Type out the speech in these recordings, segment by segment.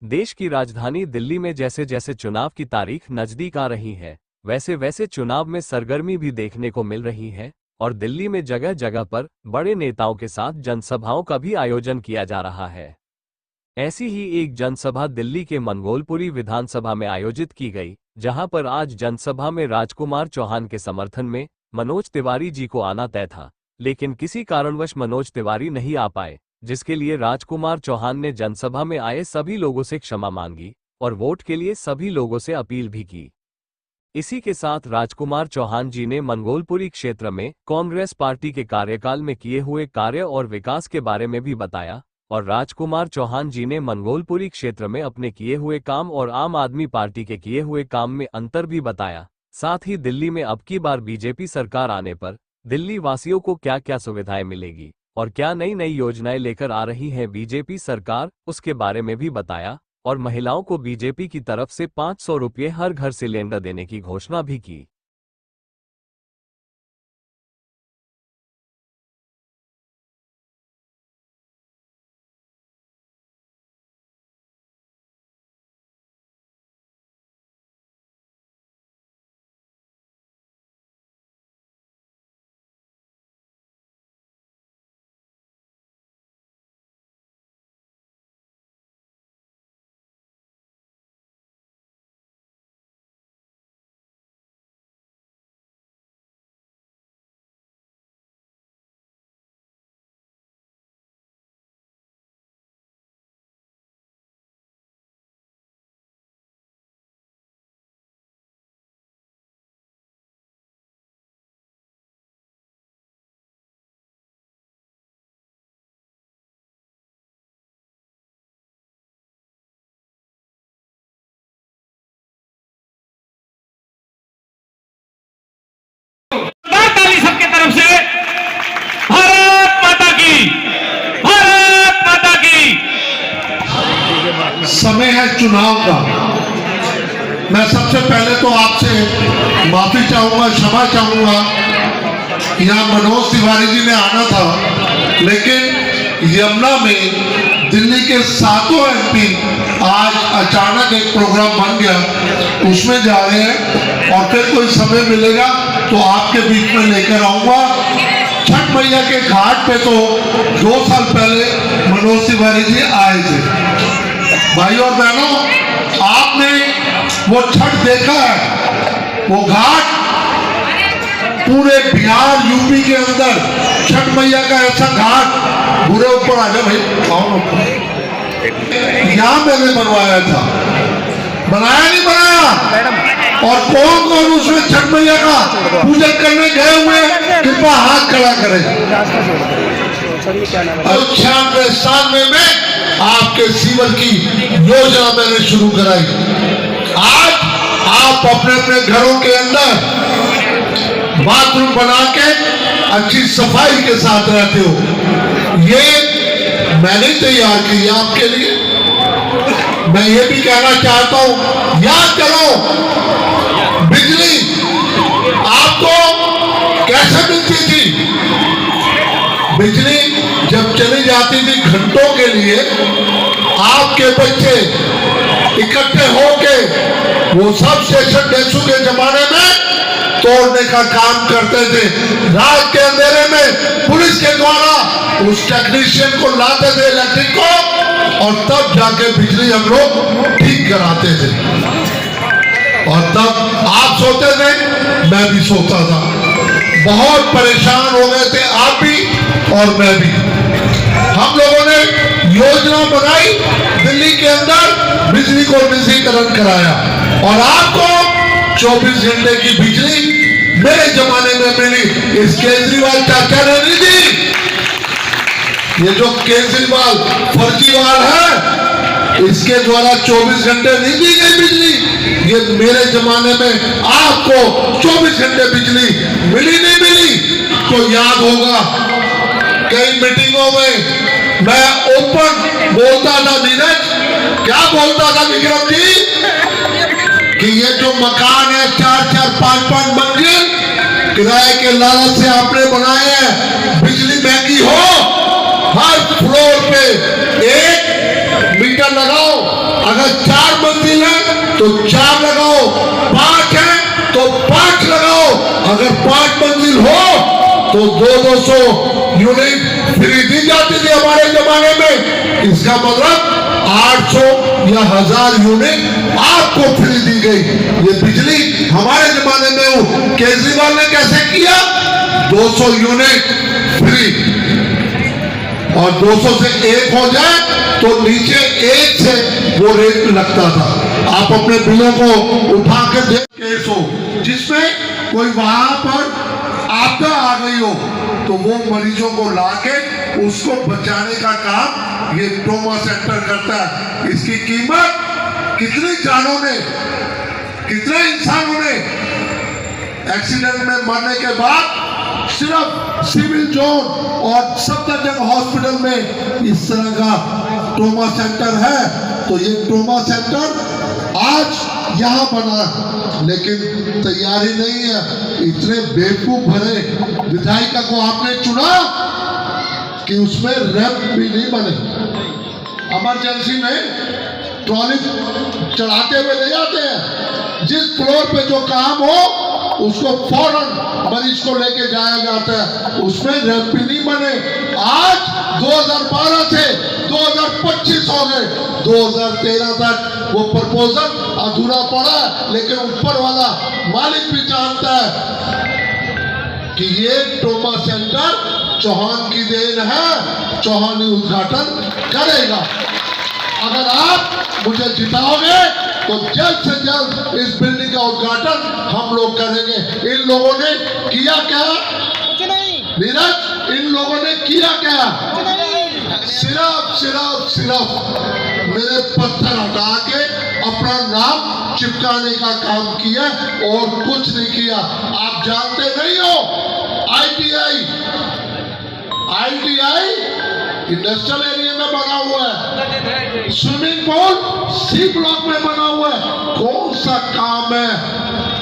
देश की राजधानी दिल्ली में जैसे जैसे चुनाव की तारीख नजदीक आ रही है, वैसे वैसे चुनाव में सरगर्मी भी देखने को मिल रही है और दिल्ली में जगह जगह पर बड़े नेताओं के साथ जनसभाओं का भी आयोजन किया जा रहा है। ऐसी ही एक जनसभा दिल्ली के मंगोलपुरी विधानसभा में आयोजित की गई, जहां पर आज जनसभा में राजकुमार चौहान के समर्थन में मनोज तिवारी जी को आना तय था, लेकिन किसी कारणवश मनोज तिवारी नहीं आ पाए, जिसके लिए राजकुमार चौहान ने जनसभा में आए सभी लोगों से क्षमा मांगी और वोट के लिए सभी लोगों से अपील भी की। इसी के साथ राजकुमार चौहान जी ने मंगोलपुरी क्षेत्र में कांग्रेस पार्टी के कार्यकाल में किए हुए कार्य और विकास के बारे में भी बताया और राजकुमार चौहान जी ने मंगोलपुरी क्षेत्र में अपने किए हुए काम और आम आदमी पार्टी के किए हुए काम में अंतर भी बताया। साथ ही दिल्ली में अब की बार बीजेपी सरकार आने पर दिल्ली वासियों को क्या क्या सुविधाएं मिलेगी और क्या नई नई योजनाएं लेकर आ रही है बीजेपी सरकार, उसके बारे में भी बताया और महिलाओं को बीजेपी की तरफ से 500 रुपये हर घर सिलेंडर देने की घोषणा भी की। सबके तरफ से भारत माता की, भारत माता की। समय है चुनाव का। मैं सबसे पहले तो आपसे माफी चाहूंगा, क्षमा चाहूंगा। यहाँ मनोज तिवारी जी ने आना था, लेकिन यमुना में दिल्ली के 7 एमपी आज अचानक एक प्रोग्राम बन गया, उसमें जा रहे हैं और फिर कोई समय मिलेगा तो आपके बीच में लेकर आऊंगा। छठ मैया के घाट पे तो 2 साल पहले मनोज तिवारी जी आए थे। भाई और बहनों, आपने वो छठ देखा है, वो घाट पूरे बिहार यूपी के अंदर छठ मैया का ऐसा घाट, पूरे ऊपर आ जाए भाई, कौन यहाँ मैंने बनवाया था, बनाया नहीं बनाया? और कौन कौन उसमें छठ मैया का पूजन करने गए हुए कृपया हाथ खड़ा करें। 96 में आपके सीवर की योजना मैंने शुरू कराई। आज आप अपने अपने घरों के अंदर बाथरूम बना के अच्छी सफाई के साथ रहते हो। ये मैंने तैयार की आपके लिए। मैं ये भी कहना चाहता हूं, याद करो बिजली आपको कैसे मिलती थी? बिजली जब चली जाती थी घंटों के लिए, आपके बच्चे इकट्ठे होके वो सब स्टेशन डेसू के जमाने में तोड़ने का काम करते थे। रात के अंधेरे में पुलिस के द्वारा उस टेक्नीशियन को लाते थे, इलेक्ट्रिक को, और तब जाके बिजली हम लोग ठीक कराते थे। और तब आप सोते थे, मैं भी सोता था। बहुत परेशान हो गए थे आप भी और मैं भी। हम लोगों ने योजना बनाई, दिल्ली के अंदर बिजली को निजीकरण कराया और आपको 24 घंटे की बिजली मेरे जमाने में मिली। इस केजरीवाल चाचा ने नहीं दी। ये जो केजरीवाल फर्जीवाल है, इसके द्वारा 24 घंटे नहीं दी गई बिजली। ये मेरे जमाने में आपको 24 घंटे बिजली मिली नहीं मिली? तो याद होगा कई मीटिंगों में मैं ओपन बोलता था, नीरज क्या बोलता था विक्रम जी, कि ये जो मकान है 4-4, 5-5 मंजिल किराए के लालच से आपने बनाए हैं, बिजली महंगी हो, हर फ्लोर पे 1 मीटर लगाओ, अगर 4 मंजिल है तो 4 लगाओ, 5 है तो 5 लगाओ, अगर 5 मंजिल हो तो 200 यूनिट फ्री दी जाती थी हमारे जमाने में। इसका मतलब 800 या 1000 यूनिट आपको फ्री दी गई। ये बिजली हमारे जमाने में हो, केजरीवाल ने कैसे किया? 200 यूनिट फ्री, और 200 से 1 हो जाए तो नीचे 1 से वो रेट लगता था। आप अपने बिलों को उठा के देख, केस हो जिसमें कोई वहां पर आपदा आ गई हो तो वो मरीजों को लाके उसको बचाने का काम ये ट्रॉमा सेंटर करता है। इसकी कीमत कितनी जानों ने, कितने इंसानों ने एक्सीडेंट में मरने के बाद सिर्फ सिविल जोन और सफदरजंग हॉस्पिटल में इस तरह का ट्रॉमा सेंटर है। तो ये ट्रॉमा सेंटर आज यहाँ बना, लेकिन तैयारी नहीं है। इतने बेवकूफ भरे विधायिका को आपने चुना कि उसमें रैंप भी नहीं बने। इमरजेंसी में ट्रॉली चढ़ाते हुए ले जाते हैं, जिस फ्लोर पे जो काम हो उसको फौरन मरीज को लेके जाया जाता है, उसमें रैंप भी नहीं बने। आज 2012 से 2025 हो गए, 2013 तक वो प्रपोजल अधूरा पड़ा है, लेकिन ऊपर वाला मालिक भी जानता है कि ये ट्रॉमा सेंटर चौहान की देन है, चौहान ही उद्घाटन करेगा। अगर आप मुझे जिताओगे तो जल्द से जल्द इस बिल्डिंग का उद्घाटन हम लोग करेंगे। इन लोगों ने किया क्या नीरज? इन लोगों ने किया क्या? सिर्फ मेरे पत्थर हटा के अपना नाम चिपकाने का काम किया और कुछ नहीं किया। आप जानते नहीं हो, ITI इंडस्ट्रियल एरिया में बना हुआ है, स्विमिंग पूल C ब्लॉक में बना हुआ है। कौन सा काम है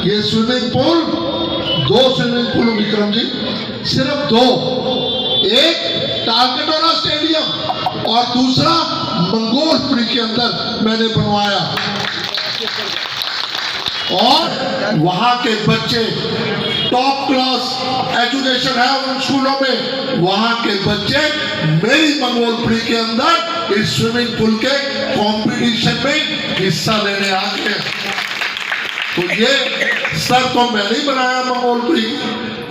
ये swimming pool? 2 swimming pool Vikram ji, सिर्फ 2। एक टारगेटोरा स्टेडियम और दूसरा मंगोलपुरी के अंदर मैंने बनवाया। और वहां के बच्चे टॉप क्लास एजुकेशन है उन स्कूलों में, वहां के बच्चे मेरी मंगोलपुरी के अंदर इस स्विमिंग पूल के कंपटीशन में हिस्सा लेने आते हैं। तो ये सर तो मैं नहीं बनाया, मंगोलपुरी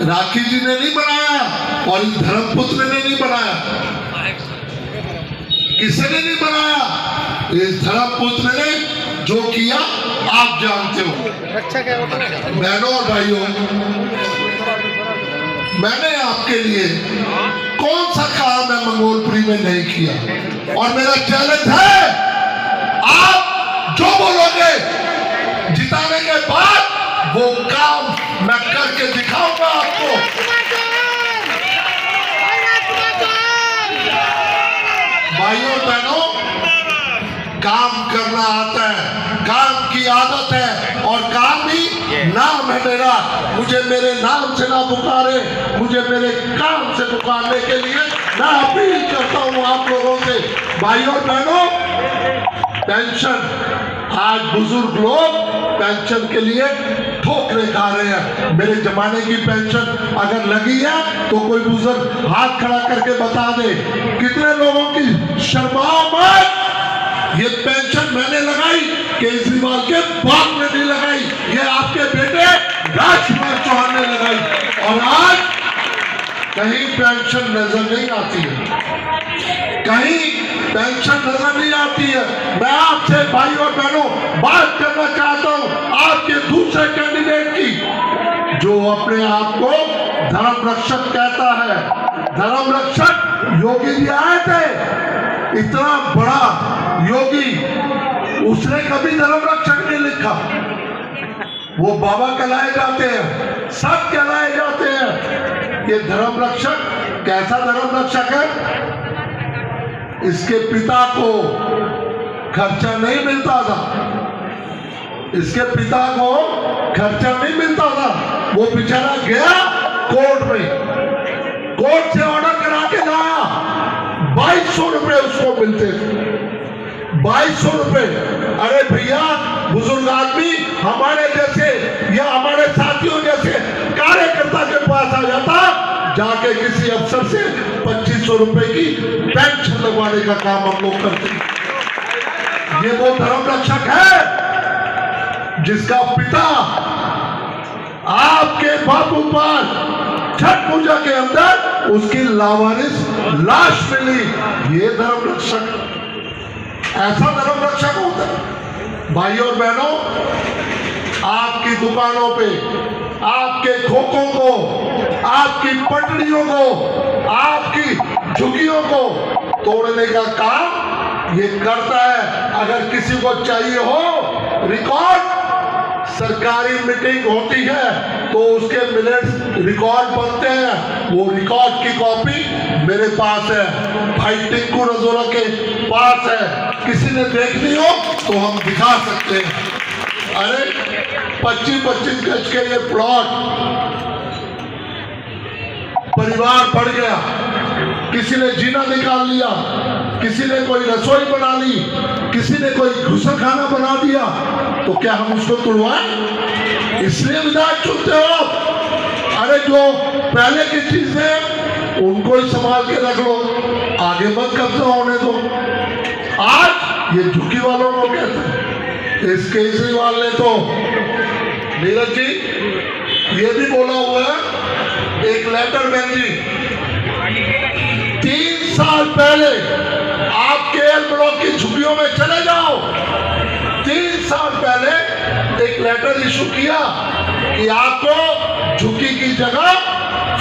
राखी जी ने नहीं बनाया और इस धर्मपुत्र ने नहीं बनाया। किसी ने नहीं बनाया, इस धर्मपुत्र ने जो किया आप जानते हो। बहनों और भाइयों, मैंने आपके लिए कौन सा काम है मंगोलपुरी में नहीं किया? और मेरा चैलेंज है, आप जो बोलोगे जिताने के बाद वो काम मैं करके दिखाऊंगा आपको। भाइयों बहनों, काम करना आता है, काम की आदत है, और काम ही नाम है मेरा। मुझे मेरे नाम से ना पुकारे, मुझे मेरे काम से पुकारने के लिए मैं अपील करता हूँ आप लोगों से। भाइयों बहनों, पेंशन, आज बुजुर्ग लोग पेंशन के लिए ठोकरे खा रहे हैं। मेरे जमाने की पेंशन अगर लगी है तो कोई बुजुर्ग हाथ खड़ा करके बता दे। कितने लोगों की शर्माओ मत, ये पेंशन मैंने लगाई, केजरीवाल के बाप ने नहीं लगाई, ये आपके बेटे राजकुमार चौहान ने लगाई। और आज कहीं पेंशन नजर नहीं आती है, कहीं पेंशन नजर नहीं आती है। मैं आपसे भाई और बहनों बात करना चाहता हूं आपके दूसरे कैंडिडेट की, जो अपने आप को धर्म रक्षक कहता है। धर्म रक्षक योगी जी आए थे, इतना बड़ा योगी, उसने कभी धर्म रक्षक नहीं लिखा। वो बाबा कहलाए जाते हैं, सब कहलाए जाते हैं। ये धर्म रक्षक कैसा धर्म रक्षक है? इसके पिता को खर्चा नहीं मिलता था, इसके पिता को खर्चा नहीं मिलता था। वो बेचारा गया कोर्ट में, कोर्ट से ऑर्डर करा के लाया, 2200 रुपए उसको मिलते थे। 2200 रुपए। अरे भैया, बुजुर्ग आदमी हमारे जैसे या हमारे साथियों जैसे कार्यकर्ता के पास आ जाता, जाके किसी अफसर से 2500 रुपए की पेंशन लगवाने का काम हम लोग करते हैं। ये वो धर्म रक्षक है जिसका पिता आपके बापू पर छठ पूजा के अंदर उसकी लावारिस लाश मिली। ये धर्म रक्षक, ऐसा धर्म रक्षक होता है। भाइयों और बहनों, आपकी दुकानों पे, आपके खोखों को, आपकी पटरियों को, आपकी झुग्गियों को तोड़ने का काम ये करता है। अगर किसी को चाहिए हो रिकॉर्ड, सरकारी मीटिंग होती है तो उसके मिनट्स रिकॉर्ड बनते हैं, वो रिकॉर्ड की कॉपी मेरे पास है, भाई टिंकू रजोरा के पास है। किसी ने देखनी हो तो हम दिखा सकते हैं। अरे 25-25 गज के ये प्लॉट, परिवार बढ़ गया, किसी ने जीना निकाल लिया, किसी ने कोई रसोई बना ली, किसी ने कोई घुसरखाना बना दिया, तो क्या हम उसको तोड़वाएं? इसलिए विधायक चुनते हो। अरे जो पहले की चीजें उनको ही संभाल के रख लो, आगे मत कब्जा होने दो। आज ये झुग्गी वालों को कहते हैं, इस केजरीवाल ने तो, नीरज जी ये भी बोला हुआ है एक लेटर में जी, 3 साल पहले आप केएल ब्लॉक की झुग्गियों में चले जाओ, 3 साल पहले एक लेटर इशू किया कि आपको झुग्गी की जगह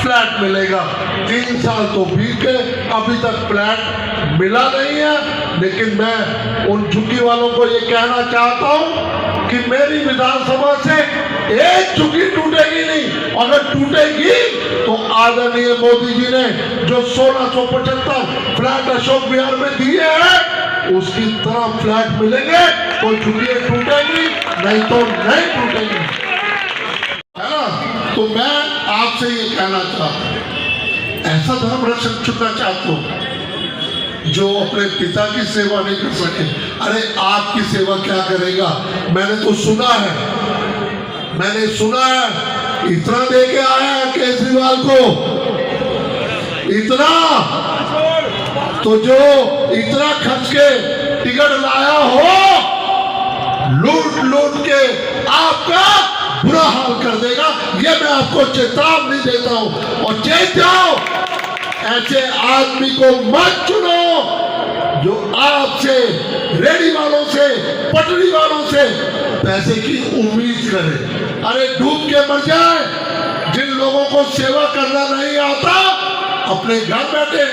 फ्लैट मिलेगा। 3 साल तो बीत गए, अभी तक फ्लैट मिला नहीं है। लेकिन मैं उन झुग्गी वालों को ये कहना चाहता हूं कि मेरी विधानसभा से एक झुग्गी टूटेगी नहीं। अगर टूटेगी तो आदरणीय मोदी जी ने जो 1675 फ्लैट अशोक विहार में दिए हैं उसकी तरह फ्लैट मिलेंगे, तो झुग्गी टूटेगी नहीं तो नहीं टूटेगी, है ना। तो मैं आपसे ये कहना चाहता हूं, ऐसा धर्म रक्षक चुनना चाहता हूं जो अपने पिता की सेवा नहीं कर सके। अरे आपकी सेवा क्या करेगा? मैंने तो सुना है, मैंने सुना है इतना दे के आया है केजरीवाल को, इतना, तो जो इतना खर्च के टिकट लाया हो, लूट लूट के आपका बुरा हाल कर देगा। ये मैं आपको चेतावनी देता हूं, और चेत जाओ, ऐसे आदमी को मत चुनो जो आपसे, रेडी वालों से, पटरी वालों से पैसे की उम्मीद करे। अरे डूब के मर जाए। जिन लोगों को सेवा करना नहीं आता, अपने घर बैठे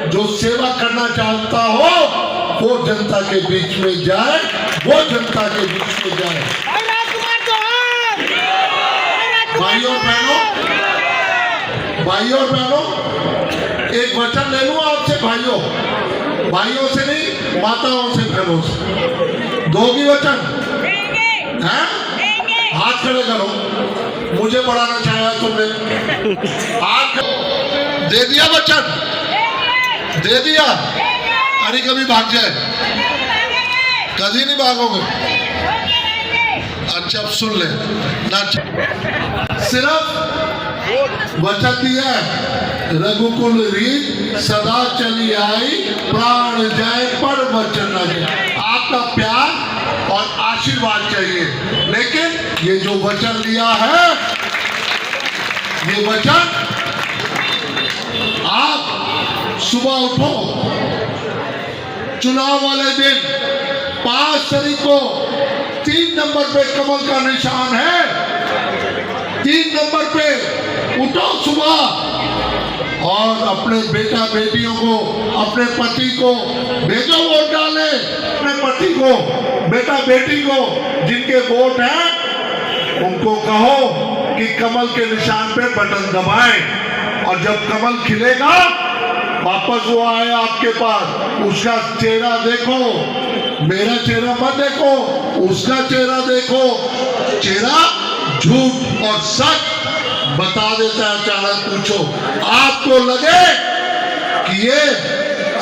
जो सेवा करना चाहता हो वो जनता के बीच में जाए, वो जनता के बीच में जाए। भाइयों और बहनों, एक वचन ले लूं आपसे भाइयों, भाइयों से नहीं, माताओं से, बहनों से, दोगी वचन? हैं? हाथ खड़े करो, मुझे बढ़ाना चाहा तुमने, हाथ दे दिया वचन, दे दिया। अरे कभी भाग जाए, कभी नहीं भागोगे। अच्छा अब सुन ले ना, सिर्फ वचन दिया है, रघुकुल रीत सदा चली आई, प्राण जाए पर वचन न जाए। आपका प्यार और आशीर्वाद चाहिए, लेकिन ये जो वचन दिया है, ये वचन आप सुबह उठो, चुनाव वाले दिन 5 तारीख को 3 नंबर पे कमल का निशान है, 3 नंबर पे उठो सुबह और अपने बेटा बेटियों को, अपने पति को भेजो वोट डालने, अपने पति को, बेटा बेटी को जिनके वोट हैं उनको कहो कि कमल के निशान पे बटन दबाएं, और जब कमल खिलेगा वापस वो आए आपके पास, उसका चेहरा देखो, मेरा चेहरा मत देखो, उसका चेहरा देखो। चेहरा झूठ और सच बता देता है। अचानक पूछो, आपको लगे कि ये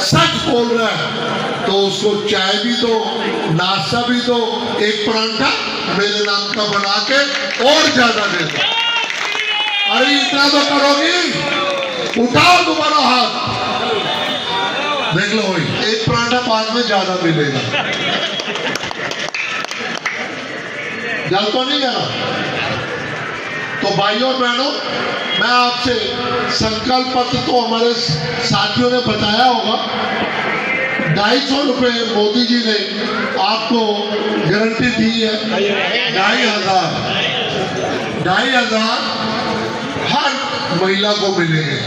सच बोल रहा है तो उसको चाय भी दो, नाश्ता भी दो, एक परांठा मेरे नाम का बना के और ज्यादा दे दो। अरे इतना तो करोगी, उठाओ तुम्हारा हाथ, देख लो भाई, एक परांठा बाद में ज्यादा मिलेगा। जल तो नहीं गया? तो भाइयों और बहनों, मैं आपसे संकल्प पत्र तो हमारे साथियों ने बताया होगा, 250 रुपए मोदी जी ने आपको गारंटी दी है। 2,500 हर महिला को मिलेंगे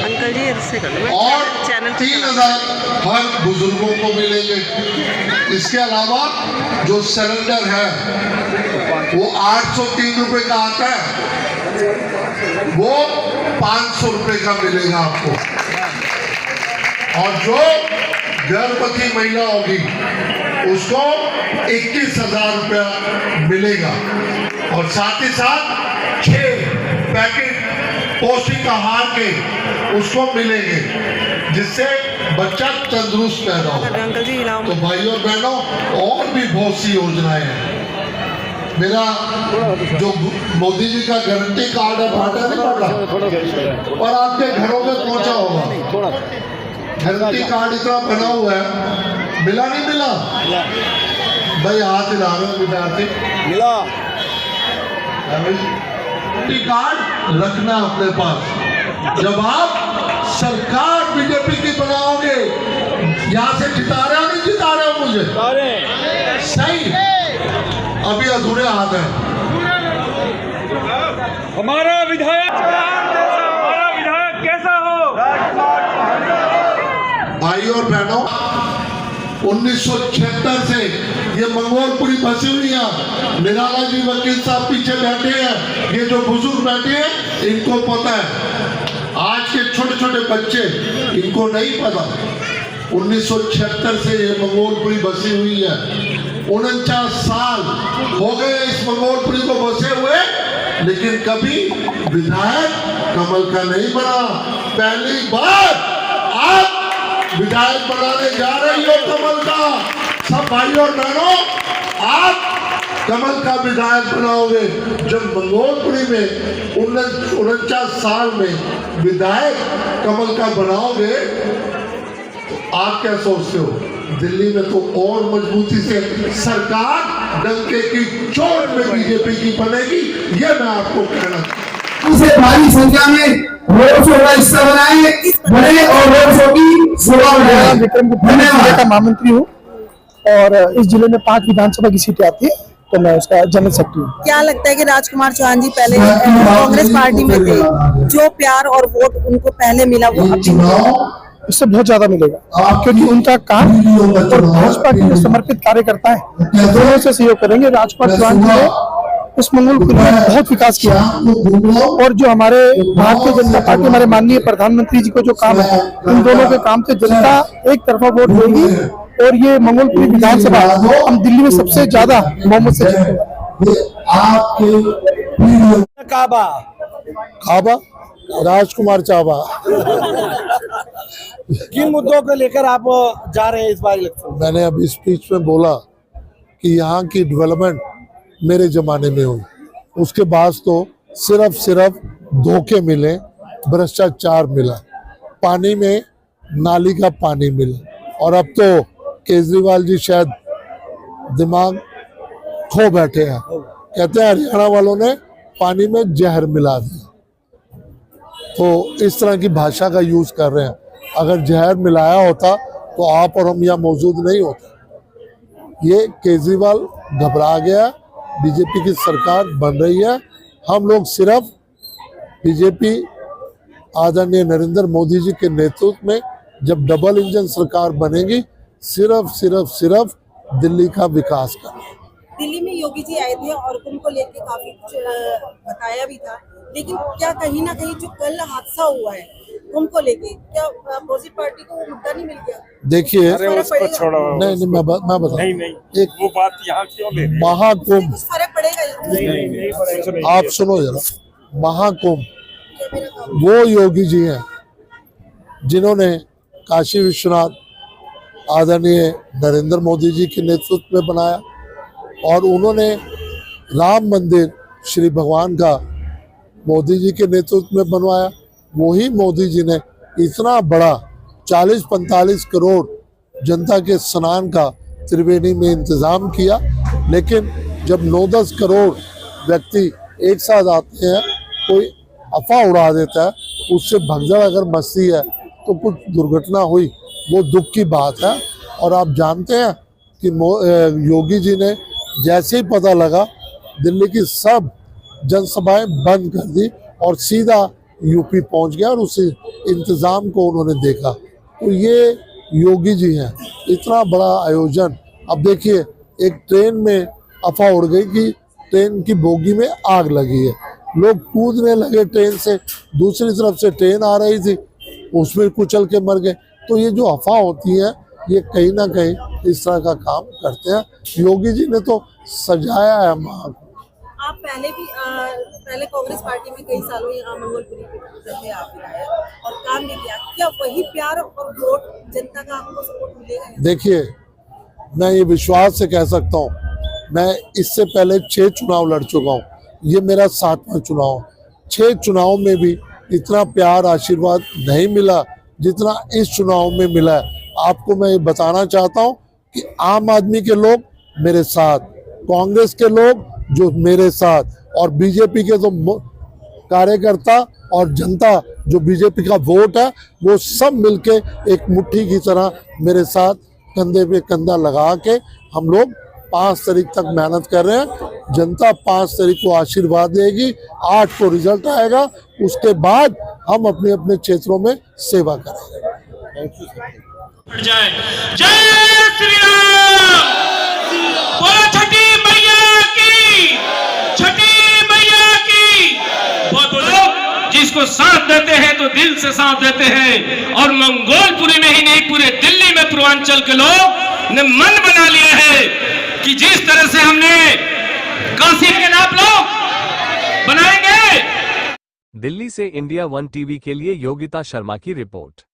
अंकल जी इससे कर लो और चैनल 3,000 हर बुजुर्गों को मिलेंगे। इसके अलावा जो सिलेंडर है वो 803 रुपए का आता है, वो 500 रुपए का मिलेगा आपको। और जो गर्भवती महिला होगी उसको 21,000 रुपया मिलेगा। और साथ ही साथ 6 पैकेट पौष्टिक आहार के उसको मिलेंगे, जिससे बच्चा तंदुरुस्त पैदा हो। अंकल जी तो भाइयों और बहनों, और भी बहुत सी योजनाएं हैं। मेरा जो मोदी जी का गारंटी कार्ड है बांटा नहीं पड़ा और आपके घरों में पहुंचा होगा। गारंटी कार्ड इतना बना हुआ है, मिला नहीं मिला? भाई हाथ हिला रहे विद्यार्थी, मिला। गारंटी कार्ड रखना अपने पास। जब आप सरकार बीजेपी की बनाओगे, यहाँ से जिता रहे हो नहीं जिता रहे हो मुझे? सही, अभी अधूरे हाथ हैं। हमारा विधायक कैसा हो? भाइयों और बहनों, 1976 से ये मंगोलपुरी बसी हुई है। निराला जी वकील साहब पीछे बैठे हैं, ये जो बुजुर्ग बैठे हैं इनको पता है। आज के छोटे छोटे बच्चे इनको नहीं पता। 1976 से ये मंगोलपुरी बसी हुई है। 49 साल हो गए इस मंगोलपुरी को बसे हुए, लेकिन कभी विधायक कमल का नहीं बना। पहली बार आप विधायक बनाने जा रही हो कमल का। सब भाइयों और बहनों, आप कमल का विधायक बनाओगे। जब मंगोलपुरी में 49 साल में विधायक कमल का बनाओगे, तो आप क्या सोचते हो? दिल्ली में तो और मजबूती से सरकार डंके की चोट में बीजेपी की बनेगी, ये मैं आपको कहना चाहता हूं। उसे भारी संख्या में रोड शो का हिस्सा बने और रोड शो की शोभा बढ़ाए। विक्रम जिले का महामंत्री हूँ और इस जिले में 5 विधानसभा की सीटें आती है, तो मैं उसका जनरल सेक्रेटरी हूँ। क्या लगता है कि राजकुमार चौहान जी पहले कांग्रेस पार्टी में थे, जो प्यार और वोट उनको पहले मिला वो अभी मिलेगा? इससे बहुत ज्यादा मिलेगा, क्योंकि उनका काम और भाजपा के लिए समर्पित कार्यकर्ता है, दोनों से सहयोग करेंगे। राजकुमार चौहान जी ने इस मंगोलपुर में बहुत विकास किया और जो हमारे भारतीय जनता पार्टी, हमारे माननीय प्रधानमंत्री जी को जो काम है, उन दोनों के काम से जनता एक तरफा वोट देगी और ये मंगोलपुरी विधानसभा हम दिल्ली में सबसे ज्यादा बहुमत से जीतेंगे। काबा राजकुमार चाबा। किन मुद्दों को लेकर आप जा रहे हैं इस बार इलेक्शन? मैंने अभी स्पीच में बोला कि यहाँ की डेवलपमेंट मेरे जमाने में हुई, उसके बाद तो सिर्फ धोखे मिले, भ्रष्टाचार मिला, पानी में नाली का पानी मिला। और अब तो केजरीवाल जी शायद दिमाग खो बैठे हैं, कहते हैं हरियाणा वालों ने पानी में जहर मिला दिया। तो इस तरह की भाषा का यूज कर रहे हैं। अगर जहर मिलाया होता तो आप और हम यहाँ मौजूद नहीं होते। ये केजरीवाल घबरा गया, बीजेपी की सरकार बन रही है। हम लोग सिर्फ बीजेपी आदरणीय नरेंद्र मोदी जी के नेतृत्व में जब डबल इंजन सरकार बनेगी, सिर्फ दिल्ली का विकास करें। दिल्ली में योगी जी आए थे और उनको लेके काफी कुछ बताया भी था, लेकिन क्या कहीं ना कहीं जो कल हादसा हुआ है उनको लेके क्या अपोजिट पार्टी को मुद्दा नहीं मिल गया? देखिए, नहीं, मैं बता एक वो बात यहाँ क्यों ले? महाकुंभ, कुछ फर्क पड़ेगा? आप सुनो जरा। महाकुंभ वो योगी जी हैं जिन्होंने काशी विश्वनाथ आदरणीय नरेंद्र मोदी जी के नेतृत्व में बनाया और उन्होंने राम मंदिर श्री भगवान का मोदी जी के नेतृत्व में बनवाया। वही मोदी जी ने इतना बड़ा 40-45 करोड़ जनता के स्नान का त्रिवेणी में इंतजाम किया, लेकिन जब 9-10 करोड़ व्यक्ति एक साथ आते हैं, कोई अफवाह उड़ा देता है, उससे भगदड़ अगर मचती है तो कुछ दुर्घटना हुई, वो दुख की बात है। और आप जानते हैं कि योगी जी ने जैसे ही पता लगा दिल्ली की सब जनसभाएं बंद कर दी और सीधा यूपी पहुंच गया और उस इंतजाम को उन्होंने देखा। तो ये योगी जी हैं, इतना बड़ा आयोजन। अब देखिए, एक ट्रेन में अफवाह उड़ गई कि ट्रेन की बोगी में आग लगी है, लोग कूदने लगे ट्रेन से, दूसरी तरफ से ट्रेन आ रही थी, उसमें कुचल के मर गए। तो ये जो अफवाह होती है, ये कहीं ना कहीं इस तरह का काम करते हैं। योगी जी ने तो सजाया है माँ को। आप पहले कांग्रेस पार्टी में कई सालों यहाँ मंगोलपुरी थे आप विधायक और काम भी किया, क्या वही प्यार और वोट जनता का आपको सपोर्ट मिलेगा? देखिए, मैं ये विश्वास से कह सकता हूँ, मैं इससे पहले 6 चुनाव लड़ चुका हूँ, ये मेरा 7वां चुनाव। 6 चुनाव में भी इतना प्यार आशीर्वाद नहीं मिला जितना इस चुनाव में मिला है। आपको मैं ये बताना चाहता हूँ कि आम आदमी के लोग मेरे साथ, कांग्रेस के लोग जो मेरे साथ, और बीजेपी के जो कार्यकर्ता और जनता जो बीजेपी का वोट है, वो सब मिलके एक मुट्ठी की तरह मेरे साथ कंधे पे कंधा लगा के हम लोग 5 तारीख तक मेहनत कर रहे हैं। जनता 5 तारीख को आशीर्वाद देगी, 8 को रिजल्ट आएगा, उसके बाद हम अपने अपने क्षेत्रों में सेवा करेंगे। जय जय श्री राम, बोलो छठी मैया की, छठी मैया की। बहुत लोग जिसको साथ देते हैं तो दिल से साथ देते हैं, और मंगोलपुरी में ही नहीं पूरे दिल्ली में पूर्वांचल के लोग ने मन बना लिया है कि जिस तरह से हमने काशी के नाप लोग बनाएंगे। दिल्ली से इंडिया 1 टीवी के लिए योगिता शर्मा की रिपोर्ट।